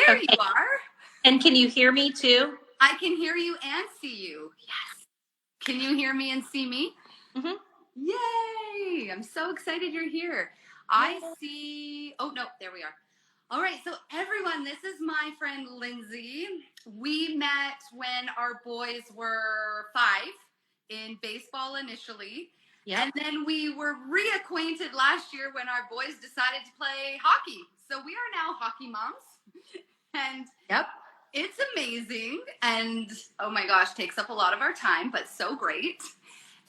There Okay. you are. And can you hear me too? I can hear you and see you. Yes. Can you hear me and see me? Mm-hmm. Yay! I'm so excited you're here. I see. Oh, no, there we are. All right, so everyone, this is my friend Lindsay. We met when our boys were 5 in baseball initially. Yep. And then we were reacquainted last year when our boys decided to play hockey. So we are now hockey moms. And Yep. it's amazing. And oh my gosh, takes up a lot of our time, but so great.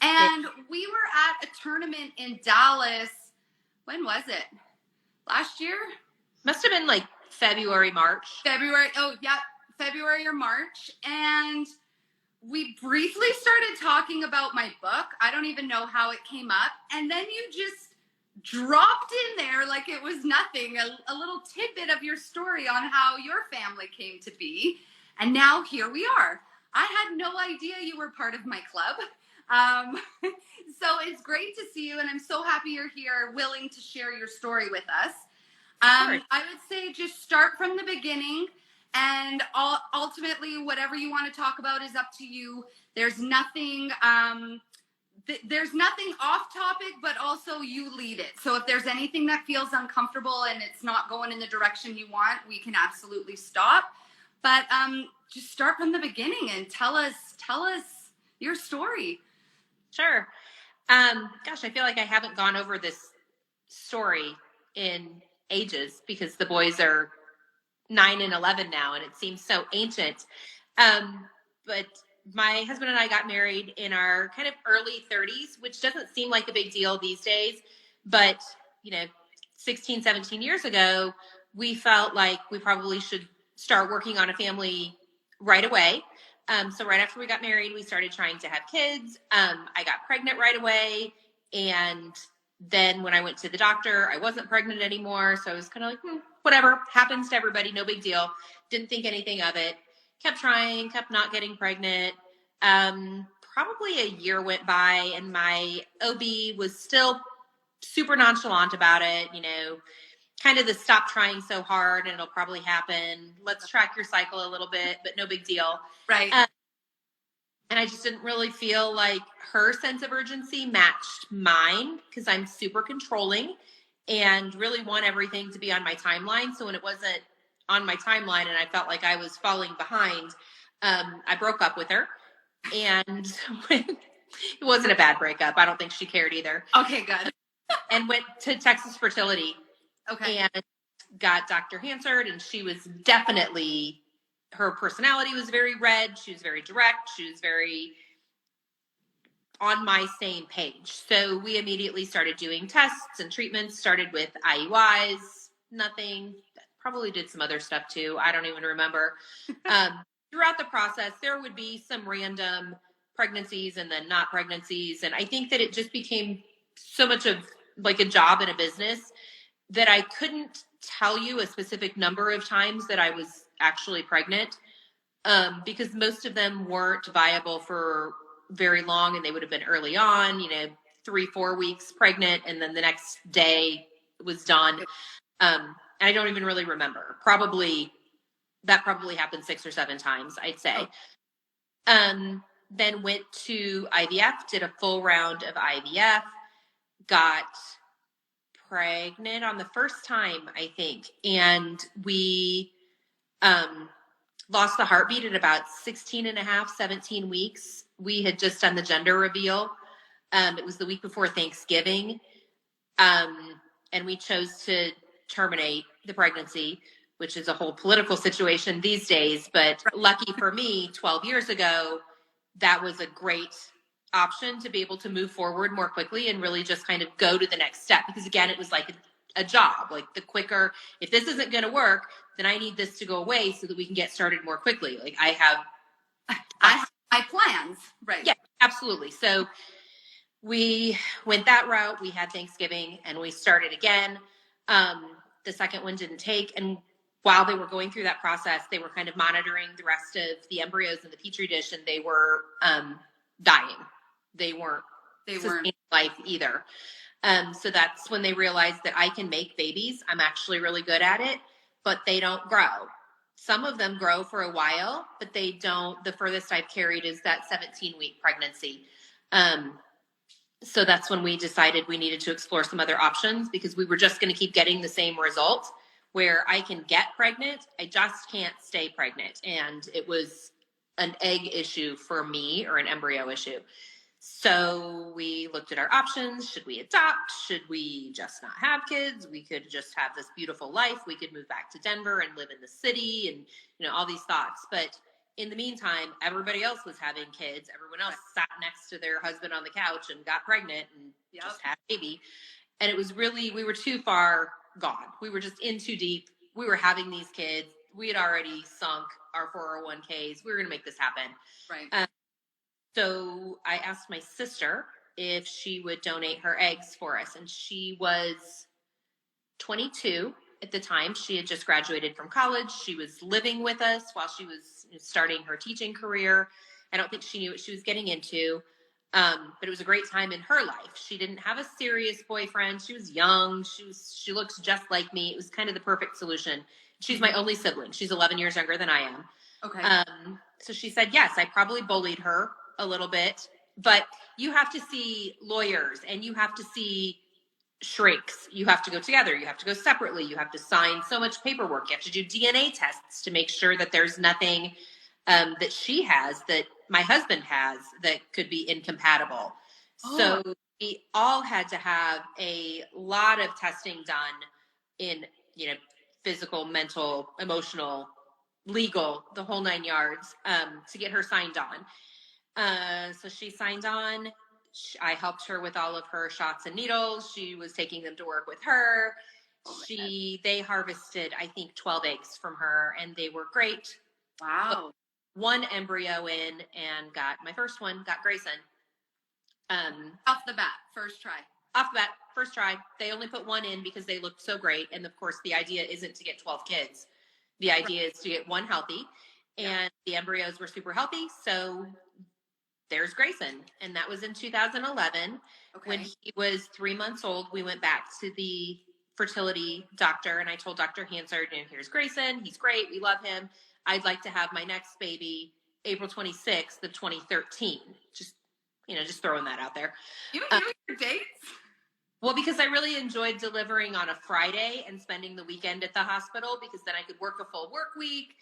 And we were at a tournament in Dallas. When was it? Last year? Must have been like February, March. February. Oh, yeah. February or March. And we briefly started talking about my book. I don't even know how it came up. And then you just dropped in there like it was nothing, a little tidbit of your story on how your family came to be. And now here we are. I had no idea you were part of my club. So it's great to see you, and I'm so happy you're here, willing to share your story with us. I would say just start from the beginning, and ultimately, whatever you want to talk about is up to you. There's nothing off topic, but also you lead it. So if there's anything that feels uncomfortable and it's not going in the direction you want, we can absolutely stop. But just start from the beginning and tell us your story. Sure. Gosh, I feel like I haven't gone over this story in ages because the boys are 9 and 11 now, and it seems so ancient. But my husband and I got married in our kind of early 30s, which doesn't seem like a big deal these days. But, 16, 17 years ago, we felt like we probably should start working on a family right away. So right after we got married, we started trying to have kids. I got pregnant right away. And then when I went to the doctor, I wasn't pregnant anymore. So I was kind of like, whatever, happens to everybody, no big deal. Didn't think anything of it. Kept trying, kept not getting pregnant. Probably a year went by, and my OB was still super nonchalant about it, kind of the stop trying so hard and it'll probably happen. Let's track your cycle a little bit, but no big deal. Right. And I just didn't really feel like her sense of urgency matched mine because I'm super controlling and really want everything to be on my timeline. So when it wasn't on my timeline and I felt like I was falling behind, I broke up with her. And it wasn't a bad breakup. I don't think she cared either. Okay, good. And went to Texas Fertility. Okay. And got Dr. Hansard, and she was definitely, her personality was very red. She was very direct. She was very on my same page. So we immediately started doing tests and treatments, started with IUIs, nothing, probably did some other stuff too. I don't even remember. Throughout the process, there would be some random pregnancies and then not pregnancies. And I think that it just became so much of like a job and a business that I couldn't tell you a specific number of times that I was actually pregnant, because most of them weren't viable for very long, and they would have been early on, 3-4 weeks pregnant, and then the next day it was done. And I don't even really remember. That probably happened 6 or 7 times, I'd say. Then went to IVF, did a full round of IVF, got pregnant on the first time, I think. And we lost the heartbeat at about 16 and a half, 17 weeks. We had just done the gender reveal. It was the week before Thanksgiving. And we chose to terminate the pregnancy, which is a whole political situation these days. But lucky for me, 12 years ago, that was a great option to be able to move forward more quickly and really just kind of go to the next step. Because again, it was like a job, like the quicker, if this isn't going to work, then I need this to go away so that we can get started more quickly. Like I have my plans. Right. Yeah, absolutely. So we went that route. We had Thanksgiving and we started again. The second one didn't take. And while they were going through that process, they were kind of monitoring the rest of the embryos in the Petri dish, and they were dying. They weren't sustaining life either. So that's when they realized that I can make babies. I'm actually really good at it, but they don't grow. Some of them grow for a while, but they don't. The furthest I've carried is that 17-week pregnancy. So that's when we decided we needed to explore some other options, because we were just going to keep getting the same result where I can get pregnant. I just can't stay pregnant. And it was an egg issue for me, or an embryo issue. So we looked at our options. Should we adopt? Should we just not have kids? We could just have this beautiful life. We could move back to Denver and live in the city, and, all these thoughts. But in the meantime, everybody else was having kids. Everyone else sat next to their husband on the couch and got pregnant and just had a baby. And it was really, we were too far gone. We were just in too deep. We were having these kids. We had already sunk our 401ks. We were going to make this happen. Right. So I asked my sister if she would donate her eggs for us. And she was 22 at the time. She had just graduated from college. She was living with us while she was starting her teaching career. I don't think she knew what she was getting into. But it was a great time in her life. She didn't have a serious boyfriend. She was young. She looks just like me. It was kind of the perfect solution. She's my only sibling. She's 11 years younger than I am. Okay. So she said, yes. I probably bullied her a little bit, but you have to see lawyers and you have to see shrinks. You have to go together. You have to go separately. You have to sign so much paperwork. You have to do DNA tests to make sure that there's nothing that she has that my husband has that could be incompatible. Oh. So we all had to have a lot of testing done in, physical, mental, emotional, legal, the whole 9 yards, to get her signed on. So she signed on. I helped her with all of her shots and needles. She was taking them to work with her. They harvested, I think, 12 eggs from her, and they were great. Wow. Put one embryo in and got my first one, got Grayson. Off the bat, first try. Off the bat, first try. They only put one in because they looked so great. And of course, the idea isn't to get 12 kids. The idea is to get one healthy, and the embryos were super healthy. So there's Grayson. And that was in 2011. Okay. When he was 3 months old, we went back to the fertility doctor, and I told Dr. Hansard, here's Grayson. He's great. We love him. I'd like to have my next baby April 26th of 2013. Just throwing that out there. You doing your dates? Well, because I really enjoyed delivering on a Friday and spending the weekend at the hospital, because then I could work a full work week.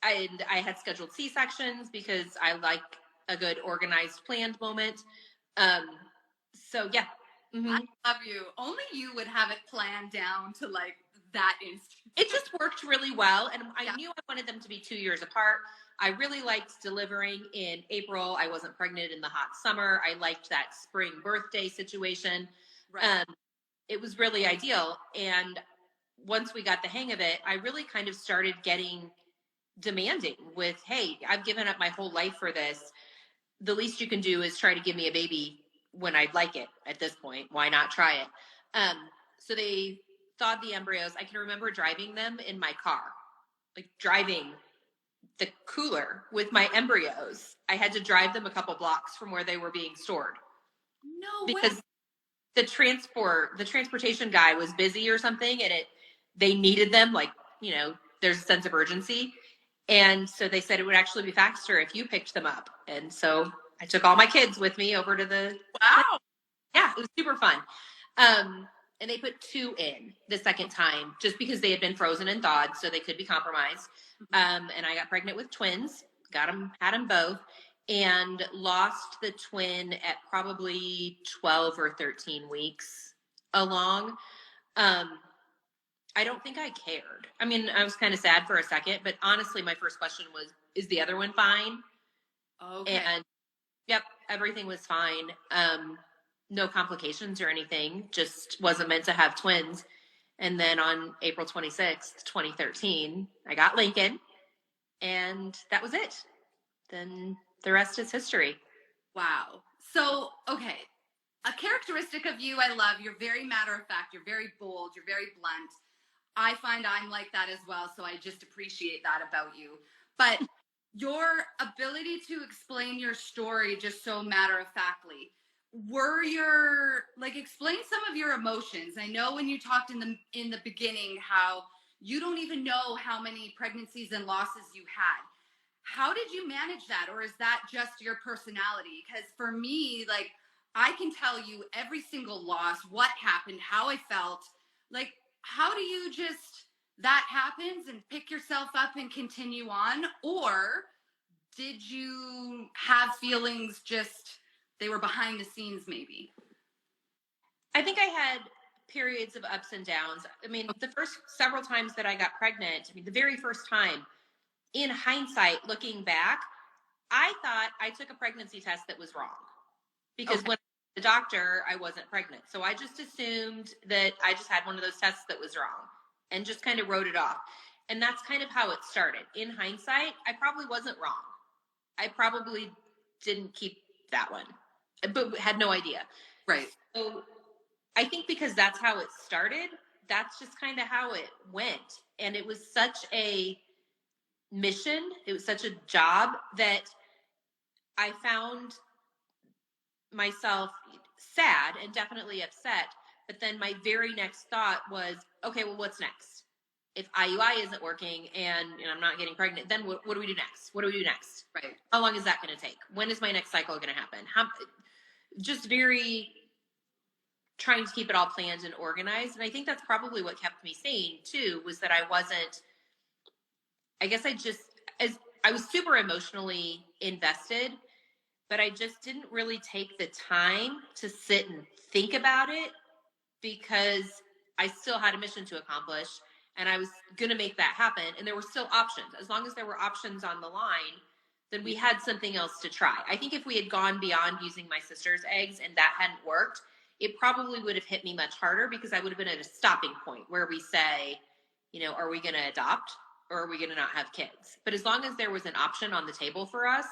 And I had scheduled C-sections because I like a good organized, planned moment. So yeah. Mm-hmm. I love you. Only you would have it planned down to like that instant. It just worked really well. And I knew I wanted them to be 2 years apart. I really liked delivering in April. I wasn't pregnant in the hot summer. I liked that spring birthday situation. Right. It was really ideal. And once we got the hang of it, I really kind of started getting demanding with, hey, I've given up my whole life for this. The least you can do is try to give me a baby when I'd like it at this point. Why not try it? So they thawed the embryos. I can remember driving them in my car, like driving the cooler with my embryos. I had to drive them a couple blocks from where they were being stored. No way. Because the transportation guy was busy or something, and they needed them, like, there's a sense of urgency. And so they said it would actually be faster if you picked them up. And so I took all my kids with me over to the... Wow. Yeah, it was super fun. And they put 2 in the second time just because they had been frozen and thawed, so they could be compromised. And I got pregnant with twins, had them both, and lost the twin at probably 12 or 13 weeks along. I don't think I cared. I mean, I was kind of sad for a second, but honestly, my first question was, is the other one fine? Okay. And yep, everything was fine. No complications or anything, just wasn't meant to have twins. And then on April 26th, 2013, I got Lincoln, and that was it. Then the rest is history. Wow. So, okay. A characteristic of you I love, you're very matter of fact, you're very bold, you're very blunt. I find I'm like that as well, so I just appreciate that about you. But your ability to explain your story just so matter of factly, explain some of your emotions. I know when you talked in the beginning how you don't even know how many pregnancies and losses you had. How did you manage that? Or is that just your personality? Because for me, like, I can tell you every single loss, what happened, how I felt. Like, how do you just, that happens and pick yourself up and continue on? Or did you have feelings just, they were behind the scenes maybe? I think I had periods of ups and downs. I mean, the first several times that I got pregnant, I mean, the very first time, in hindsight, looking back, I thought I took a pregnancy test that was wrong because Okay. when the doctor, I wasn't pregnant. So I just assumed that I just had one of those tests that was wrong and just kind of wrote it off. And that's kind of how it started. In hindsight, I probably wasn't wrong. I probably didn't keep that one, but had no idea. Right. So I think because that's how it started, that's just kind of how it went. And it was such a mission, it was such a job that I found myself sad and definitely upset. But then my very next thought was, okay, well, what's next? If IUI isn't working and I'm not getting pregnant, then what do we do next? What do we do next? Right. How long is that going to take? When is my next cycle going to happen? Just very trying to keep it all planned and organized. And I think that's probably what kept me sane too, was that I wasn't, I guess as I was super emotionally invested, but I just didn't really take the time to sit and think about it because I still had a mission to accomplish and I was going to make that happen. And there were still options. As long as there were options on the line, then we had something else to try. I think if we had gone beyond using my sister's eggs and that hadn't worked, it probably would have hit me much harder because I would have been at a stopping point where we say, are we going to adopt or are we going to not have kids? But as long as there was an option on the table for us,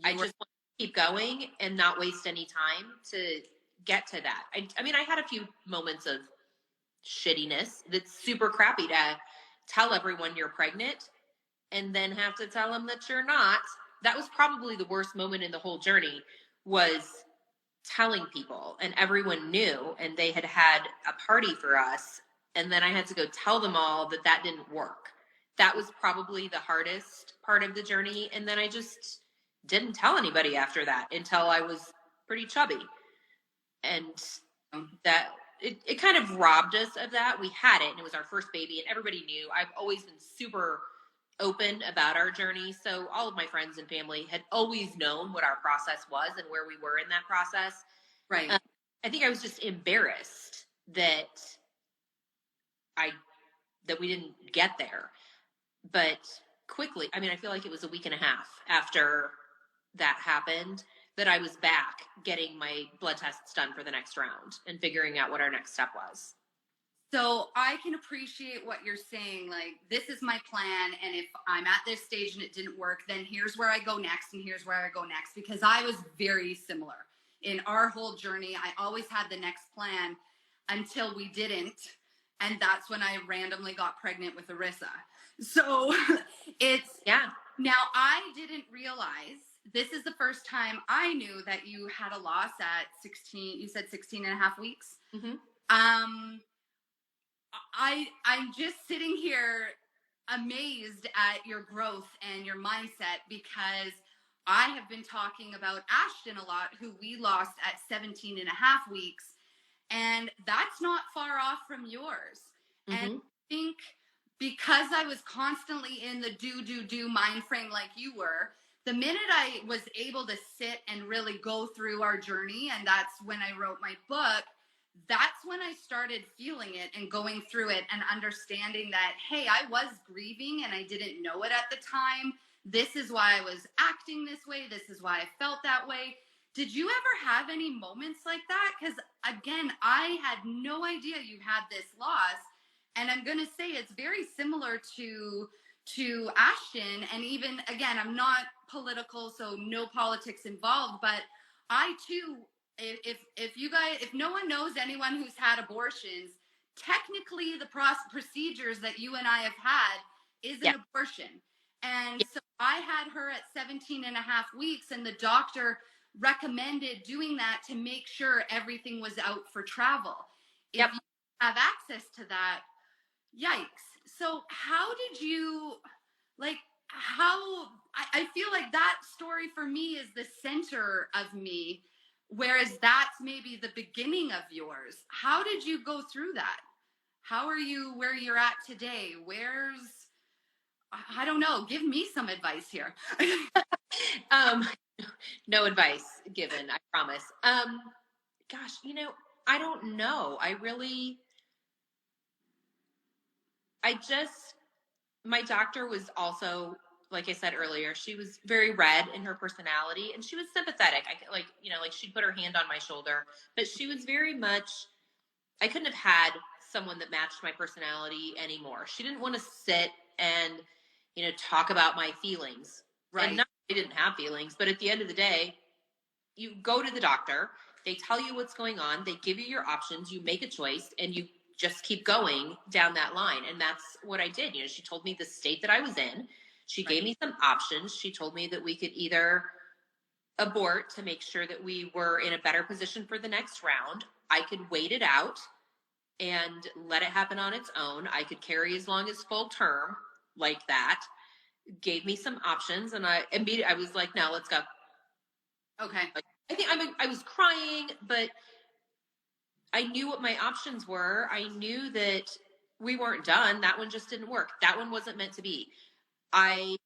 I just want to keep going and not waste any time to get to that. I mean, I had a few moments of shittiness that's super crappy to tell everyone you're pregnant and then have to tell them that you're not. That was probably the worst moment in the whole journey, was telling people, and everyone knew, and they had a party for us, and then I had to go tell them all that didn't work. That was probably the hardest part of the journey. And then I just didn't tell anybody after that until I was pretty chubby. And that it kind of robbed us of that. We had it and it was our first baby and everybody knew. I've always been super open about our journey. So all of my friends and family had always known what our process was and where we were in that process. Right. I think I was just embarrassed that we didn't get there. But quickly, I mean, I feel like it was a week and a half after that happened that I was back getting my blood tests done for the next round and figuring out what our next step was. So I can appreciate what you're saying. Like, this is my plan. And if I'm at this stage and it didn't work, then here's where I go next. And here's where I go next. Because I was very similar in our whole journey. I always had the next plan until we didn't. And that's when I randomly got pregnant with Arissa. So now I didn't realize, this is the first time I knew that you had a loss at 16, you said 16 and a half weeks. Mm-hmm. I'm just sitting here amazed at your growth and your mindset, because I have been talking about Ashton a lot, who we lost at 17 and a half weeks. And that's not far off from yours. Mm-hmm. And I think because I was constantly in the do mind frame like you were, the minute I was able to sit and really go through our journey, and that's when I wrote my book, that's when I started feeling it and going through it and understanding that, hey, I was grieving and I didn't know it at the time. This is why I was acting this way. This is why I felt that way. Did you ever have any moments like that? Because again, I had no idea you had this loss. And I'm going to say it's very similar to Ashton. And even, again, I'm not political, so no politics involved, but I too, if no one knows anyone who's had abortions, technically the procedures that you and I have had is an abortion. And so I had her at 17 and a half weeks, and the doctor recommended doing that to make sure everything was out for travel. If you have access to that, Yikes. So how did you, like, I feel like that story for me is the center of me, whereas that's maybe the beginning of yours. How did you go through that? How are you where you're at today? I don't know. Give me some advice here. Um, no advice given, I promise. Gosh, I don't know. I just, my doctor was also, like I said earlier, she was very red in her personality and she was sympathetic. Like she'd put her hand on my shoulder, but she was very much, I couldn't have had someone that matched my personality anymore. She didn't want to sit and, talk about my feelings. Right. And not, I didn't have feelings, but at the end of the day, you go to the doctor, they tell you what's going on, they give you your options, you make a choice, and you just keep going down that line. And that's what I did. She told me the state that I was in. She gave me some options. She told me that we could either abort to make sure that we were in a better position for the next round. I could wait it out and let it happen on its own. I could carry as long as full term like that. Gave me some options, and I was like, no, let's go. Okay. Like, I was crying, but I knew what my options were. I knew that we weren't done. That one just didn't work. That one wasn't meant to be. I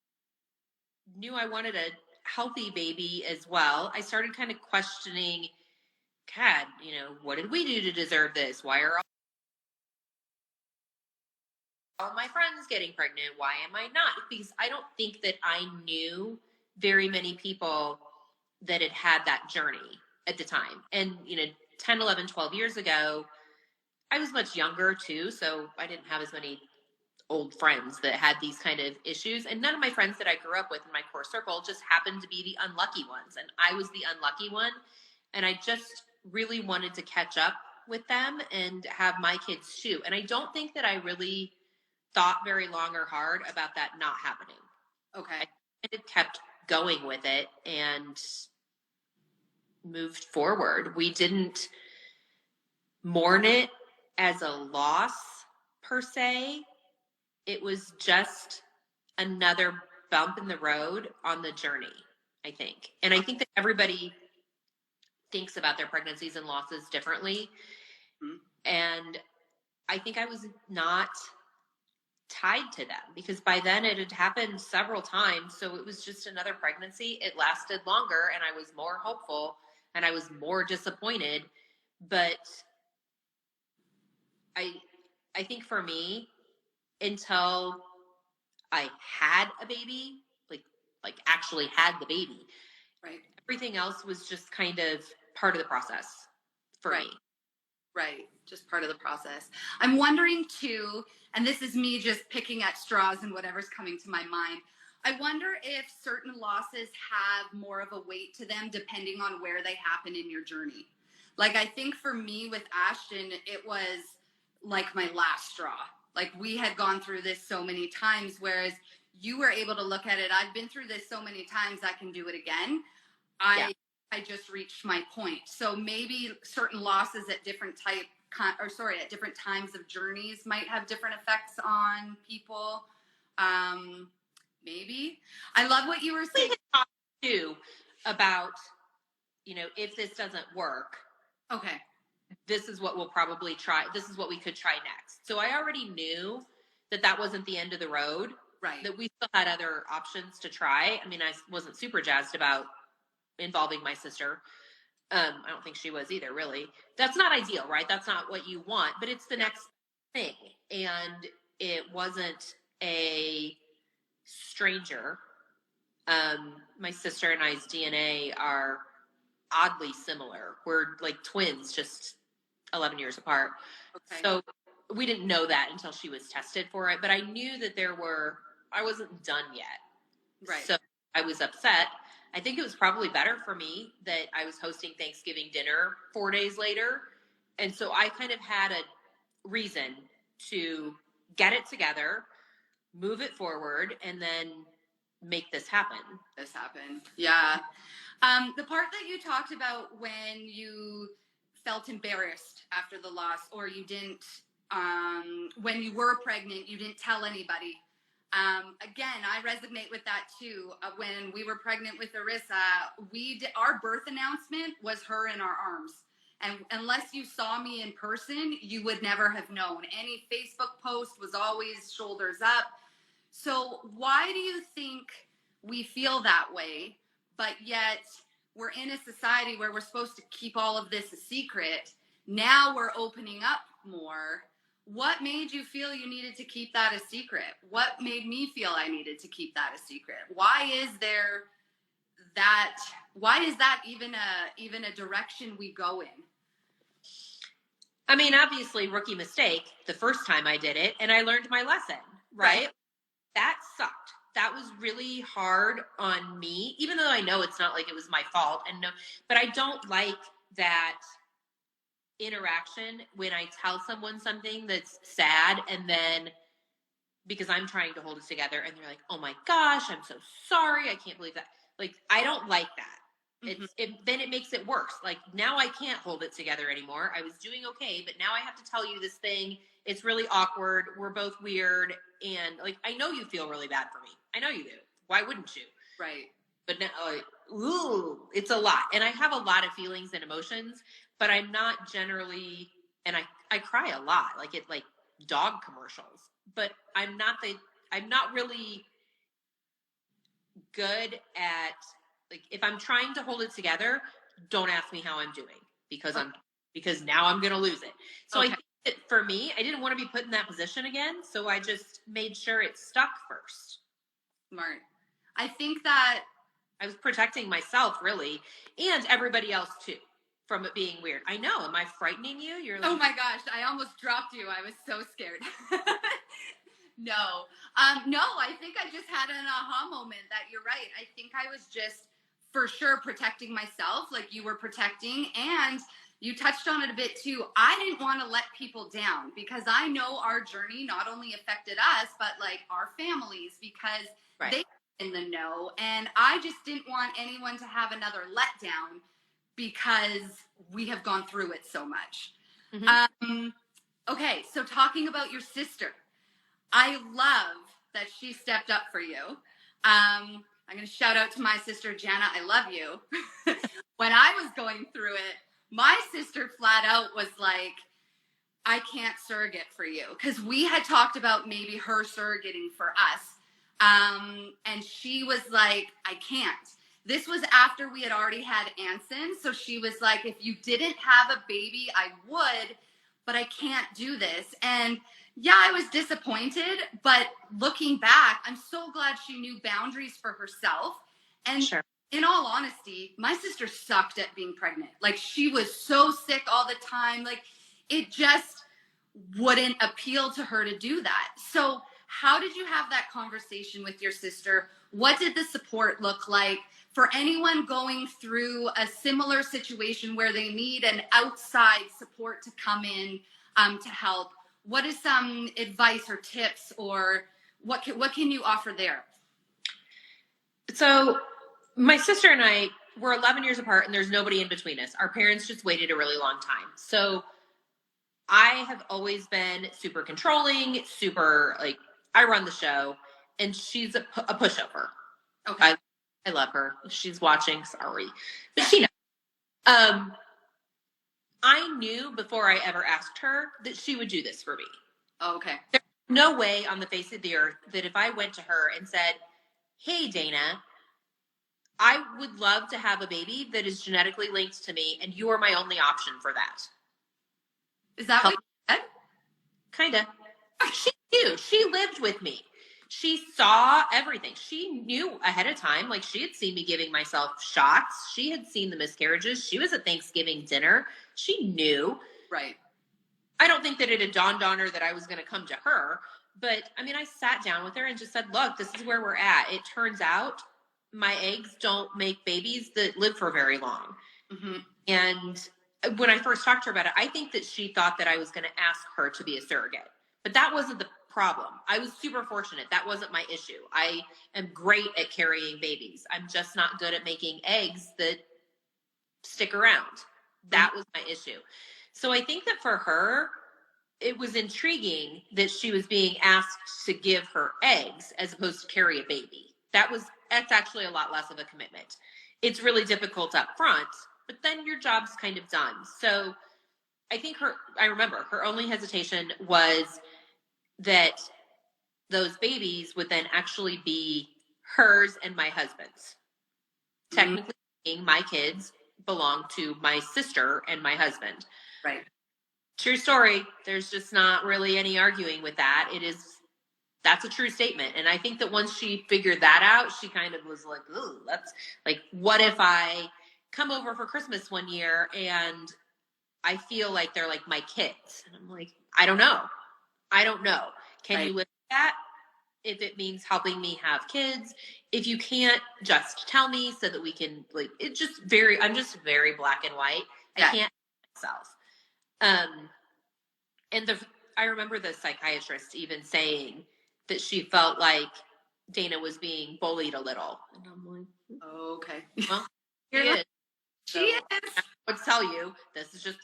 knew I wanted a healthy baby as well. I started kind of questioning, God, what did we do to deserve this? Why are all my friends getting pregnant? Why am I not? Because I don't think that I knew very many people that had had that journey at the time. And, 10, 11, 12 years ago, I was much younger too. So I didn't have as many old friends that had these kind of issues. And none of my friends that I grew up with in my core circle just happened to be the unlucky ones. And I was the unlucky one. And I just really wanted to catch up with them and have my kids too. And I don't think that I really thought very long or hard about that not happening. Okay. I kind of kept going with it and moved forward. We didn't mourn it as a loss per se. It was just another bump in the road on the journey, I think. And I think that everybody thinks about their pregnancies and losses differently. Mm-hmm. And I think I was not tied to them because by then it had happened several times. So it was just another pregnancy. It lasted longer and I was more hopeful and I was more disappointed. But I think for me, until I had a baby, like actually had the baby, right, everything else was just kind of part of the process for me. Right. Just part of the process. I'm wondering too, and this is me just picking at straws and whatever's coming to my mind. I wonder if certain losses have more of a weight to them depending on where they happen in your journey. Like, I think for me with Ashton, it was like my last straw. Like, we had gone through this so many times, whereas you were able to look at it. I've been through this so many times, I can do it again. I just reached my point. So maybe certain losses at different at different times of journeys might have different effects on people. Maybe. I love what you were saying. We can talk too about, if this doesn't work. Okay. This is what we'll probably try. This is what we could try next. So I already knew that wasn't the end of the road. Right. That we still had other options to try. I mean, I wasn't super jazzed about involving my sister. I don't think she was either, really. That's not ideal, right? That's not what you want, but it's the next thing. And it wasn't a stranger. My sister and I's DNA are oddly similar. We're like twins, just 11 years apart. Okay. So we didn't know that until she was tested for it, but I knew that I wasn't done yet. Right. So I was upset. I think it was probably better for me that I was hosting Thanksgiving dinner 4 days later. And so I kind of had a reason to get it together, move it forward, and then make this happen. Yeah. The part that you talked about when you felt embarrassed after the loss, or you didn't when you were pregnant, you didn't tell anybody. Again, I resonate with that too. When we were pregnant with Arissa, our birth announcement was her in our arms. And unless you saw me in person, you would never have known. Any Facebook post was always shoulders up. So why do you think we feel that way, but yet we're in a society where we're supposed to keep all of this a secret? Now we're opening up more. What made you feel you needed to keep that a secret? What made me feel I needed to keep that a secret? Why is that even a direction we go in? I mean, obviously, rookie mistake the first time I did it, and I learned my lesson, right? That sucked. That was really hard on me, even though I know it's not like it was my fault. But I don't like that interaction when I tell someone something that's sad, and then because I'm trying to hold it together, and they're like, "Oh my gosh, I'm so sorry. I can't believe that." Like, I don't like that. Then it makes it worse. Like, now I can't hold it together anymore. I was doing okay, but now I have to tell you this thing. It's really awkward. We're both weird. And like, I know you feel really bad for me. I know you do. Why wouldn't you? Right. But now, like, ooh, it's a lot. And I have a lot of feelings and emotions, but I'm not generally, and I cry a lot, like dog commercials, but I'm not really good at, like, if I'm trying to hold it together, don't ask me how I'm doing because now I'm going to lose it. So okay. I think that for me, I didn't want to be put in that position again. So I just made sure it stuck first. Smart. I think that I was protecting myself really, and everybody else too, from it being weird. I know. Am I frightening you? You're like, oh my gosh, I almost dropped you. I was so scared. No, I think I just had an aha moment that you're right. I think I was just for sure protecting myself like you were protecting. And you touched on it a bit too. I didn't want to let people down because I know our journey not only affected us, but like our families, because they were in the know. And I just didn't want anyone to have another letdown because we have gone through it so much. Mm-hmm. Okay, so talking about your sister, I love that she stepped up for you. I'm going to shout out to my sister, Jana. I love you. When I was going through it, my sister flat out was like, I can't surrogate for you. Because we had talked about maybe her surrogating for us. And she was like, I can't. This was after we had already had Anson. So she was like, if you didn't have a baby, I would, but I can't do this. And yeah, I was disappointed, but looking back, I'm so glad she knew boundaries for herself. And in all honesty, my sister sucked at being pregnant. Like, she was so sick all the time. Like, it just wouldn't appeal to her to do that. So how did you have that conversation with your sister? What did the support look like for anyone going through a similar situation where they need an outside support to come in to help? What is some advice or tips, or what can you offer there? So my sister and I were 11 years apart, and there's nobody in between us. Our parents just waited a really long time. So I have always been super controlling, super, like, I run the show, and she's a pushover. Okay. I love her. If she's watching, sorry. But she knows. I knew before I ever asked her that she would do this for me. Oh, okay. There's no way on the face of the earth that if I went to her and said, hey, Dana, I would love to have a baby that is genetically linked to me, and you are my only option for that. Is that what you said? Kind of. She knew. She lived with me. She saw everything. She knew ahead of time. Like, she had seen me giving myself shots. She had seen the miscarriages. She was at Thanksgiving dinner. She knew. Right. I don't think that it had dawned on her that I was going to come to her. But, I mean, I sat down with her and just said, look, this is where we're at. It turns out my eggs don't make babies that live for very long. Mm-hmm. And when I first talked to her about it, I think that she thought that I was going to ask her to be a surrogate. But that wasn't the problem. I was super fortunate. That wasn't my issue. I am great at carrying babies. I'm just not good at making eggs that stick around. That was my issue. So I think that for her, it was intriguing that she was being asked to give her eggs as opposed to carry a baby. That's actually a lot less of a commitment. It's really difficult up front, but then your job's kind of done. So I think I remember her only hesitation was that those babies would then actually be hers and my husband's. Technically speaking, my kids belong to my sister and my husband. Right. True story. There's just not really any arguing with that. That's a true statement. And I think that once she figured that out, she kind of was like, ooh, that's like, what if I come over for Christmas one year and I feel like they're like my kids? And I'm like, I don't know. Can you live with that? If it means helping me have kids, if you can't, just tell me so that we can, like, I'm just very black and white. Yeah. I can't myself. And I remember the psychiatrist even saying that she felt like Dana was being bullied a little. And I'm like, oh, okay. Well, she is. She is. I would tell you, this is just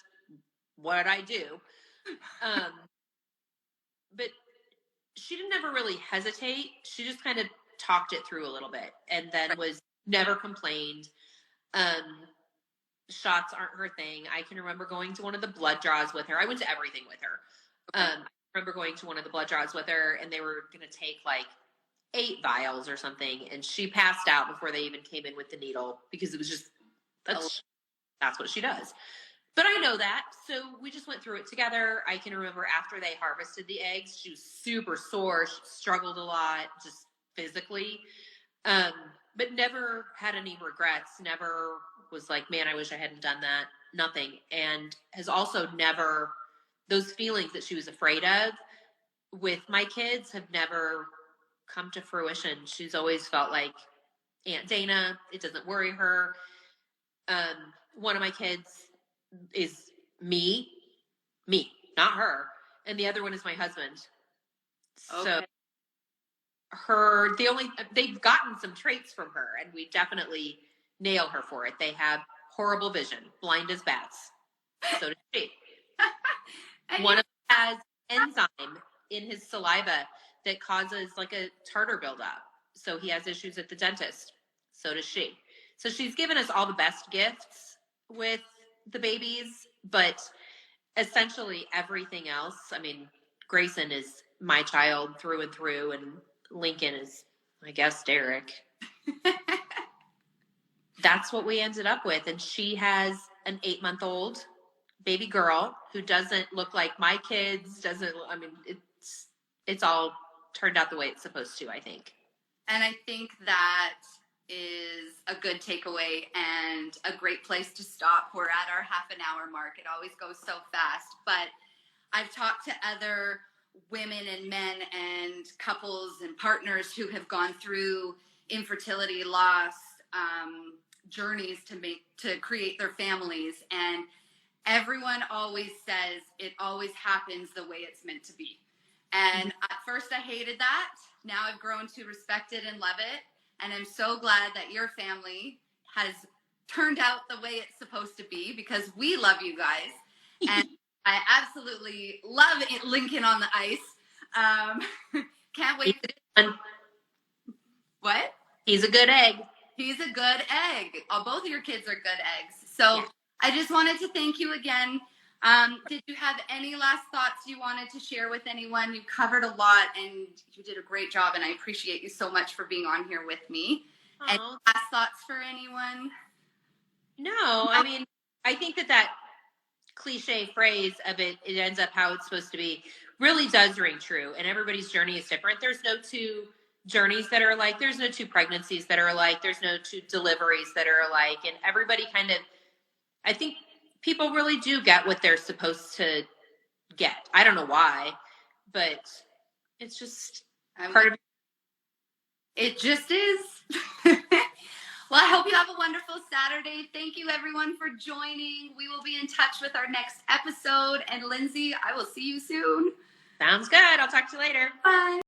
what I do. But she didn't ever really hesitate. She just kind of talked it through a little bit and then was never complained. Shots aren't her thing. I can remember going to one of the blood draws with her. I went to everything with her. I remember going to one of the blood draws with her, and they were going to take like 8 vials or something, and she passed out before they even came in with the needle because it was just that's what she does. But I know that, so we just went through it together. I can remember after they harvested the eggs, she was super sore. She struggled a lot, just physically, but never had any regrets. Never was like, man, I wish I hadn't done that. Nothing. And has also never, those feelings that she was afraid of with my kids have never come to fruition. She's always felt like Aunt Dana. It doesn't worry her. One of my kids is me, not her. And the other one is my husband. Okay. So they've gotten some traits from her, and we definitely nail her for it. They have horrible vision, blind as bats. So does she. One of them has enzyme in his saliva that causes like a tartar buildup. So he has issues at the dentist. So does she. So she's given us all the best gifts with the babies, but essentially everything else. I mean, Grayson is my child through and through, and Lincoln is, I guess, Derek. That's what we ended up with. And she has an 8-month-old baby girl who doesn't look like my kids. It's all turned out the way it's supposed to, I think. And I think that is a good takeaway and a great place to stop. We're at our half an hour mark. It always goes so fast. But I've talked to other women and men and couples and partners who have gone through infertility, loss, journeys to create their families, and everyone always says it always happens the way it's meant to be. And at first I hated that. Now I've grown to respect it and love it, and I'm so glad that your family has turned out the way it's supposed to be, because we love you guys. And I absolutely love it, Lincoln on the ice. Can't wait. What? He's a good egg. He's a good egg. Both of your kids are good eggs. So yeah. I just wanted to thank you again. Did you have any last thoughts you wanted to share with anyone? You covered a lot and you did a great job, and I appreciate you so much for being on here with me. Aww. Any last thoughts for anyone? No, I mean, I think that cliche phrase of it ends up how it's supposed to be really does ring true, and everybody's journey is different. There's no 2 journeys that are alike. There's no 2 pregnancies that are alike. There's no 2 deliveries that are alike. And everybody kind of, I think people really do get what they're supposed to get. I don't know why, but it's just part of it. It just is. Well, I hope you have a wonderful Saturday. Thank you, everyone, for joining. We will be in touch with our next episode. And Lindsay, I will see you soon. Sounds good. I'll talk to you later. Bye.